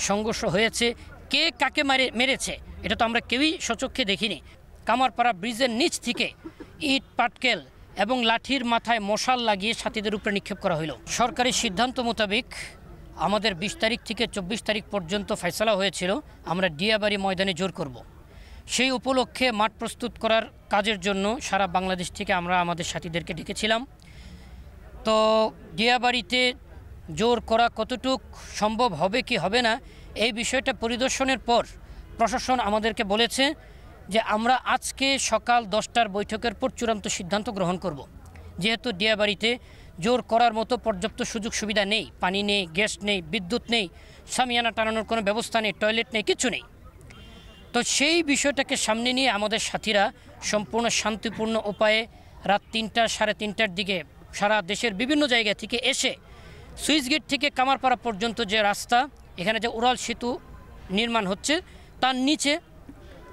সংঘর্ষ হয়েছে, কে কাকে মেরেছে এটা তো আমরা কেউই সচক্ষে দেখিনি। কামারপাড়া ব্রিজের নিচ থেকে ইট পাটকেল এবং লাঠির মাথায় মশাল লাগিয়ে সাথীদের উপরে নিক্ষেপ করা হলো। সরকারি সিদ্ধান্ত মোতাবেক আমাদের 20 তারিখ থেকে 24 তারিখ পর্যন্ত ফয়সালা হয়েছিল আমরা দিয়াবাড়ি ময়দানে জোর করব। সেই উপলক্ষে মাঠ প্রস্তুত করার কাজের জন্য সারা বাংলাদেশ থেকে আমরা আমাদের সাথীদেরকে ডেকেছিলাম। তো দিয়াবাড়িতে জোর করা কতটুক সম্ভব হবে কি হবে না এই বিষয়টা পরিদর্শনের পর প্রশাসন আমাদেরকে বলেছে যে আমরা আজকে সকাল 10টার বৈঠকের পর চূড়ান্ত সিদ্ধান্ত গ্রহণ করব। যেহেতু দিয়াবাড়িতে জোর করার মতো পর্যাপ্ত সুযোগ সুবিধা নেই, পানি নেই, গ্যাস নেই, বিদ্যুৎ নেই, সামিয়ানা টানানোর কোনো ব্যবস্থা নেই, টয়লেট নেই, কিছু নেই। তো সেই বিষয়টাকে সামনে নিয়ে আমাদের সাথীরা সম্পূর্ণ শান্তিপূর্ণ উপায়ে রাত 3টা সাড়ে 3টার দিকে সারা দেশের বিভিন্ন জায়গা থেকে এসে সুইচ গেট থেকে কামারপাড়া পর্যন্ত যে রাস্তা, এখানে যে উড়াল সেতু নির্মাণ হচ্ছে তার নিচে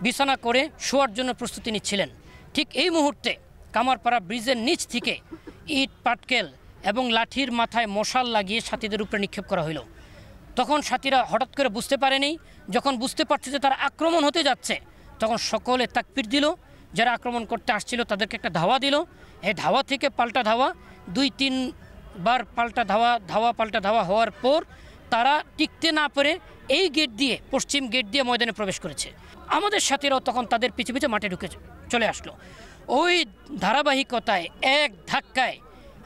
বিছানা করে শোয়ার জন্য প্রস্তুতি নিচ্ছিলেন। ঠিক এই মুহূর্তে কামারপাড়া ব্রিজের নিচ থেকে ইট পাটকেল এবং লাঠির মাথায় মশাল লাগিয়ে সাথীদের উপরে নিক্ষেপ করা হলো। তখন সাথীরা হঠাৎ করে বুঝতে পারেনি, যখন বুঝতে পারছে যে তারা আক্রমণ হতে যাচ্ছে তখন সকলে তাকবীর দিল। যারা আক্রমণ করতে আসছিল তাদেরকে একটা ধাওয়া দিল। এই ধাওয়া থেকে পাল্টা ধাওয়া, 2-3 বার পাল্টা পাল্টা ধাওয়া হওয়ার পর তারা টিকতে না পারে এই গেট দিয়ে, পশ্চিম গেট দিয়ে ময়দানে প্রবেশ করেছে। আমাদের সাথীরাও তখন তাদের পিছে পিছে মাঠে ঢুকে চলে আসলো। ওই ধারাবাহিকতায় এক ধাক্কায়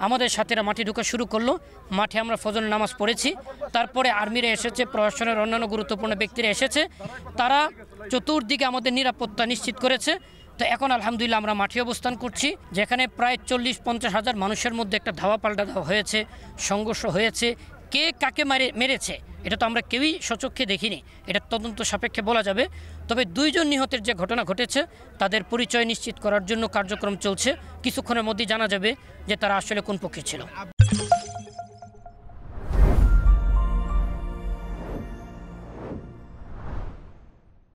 আমাদের সাথীরা মাঠে ঢুকা শুরু করলো। মাঠে আমরা ফজর নামাজ পড়েছি, তারপরে আর্মিরা এসেছে, প্রশাসনের অন্যান্য গুরুত্বপূর্ণ ব্যক্তিরা এসেছে, তারা চতুর্দিকে আমাদের নিরাপত্তা নিশ্চিত করেছে। তো এখন আলহামদুলিল্লাহ আমরা মাঠে অবস্থান করছি, যেখানে প্রায় 40-50 হাজার মানুষের মধ্যে একটা ধাওয়া পাল্টা ধাওয়া হয়েছে, সংঘর্ষ হয়েছে। কে কাকে মেরেছে এটা তো আমরা কেউই সচক্ষে দেখিনি, এটা তদন্ত সাপেক্ষে বলা যাবে। তবে 2 জন নিহতের যে ঘটনা ঘটেছে তাদের পরিচয় নিশ্চিত করার জন্য কার্যক্রম চলছে। কিছুক্ষণের মধ্যেই জানা যাবে যে তারা আসলে কোন পক্ষে ছিল।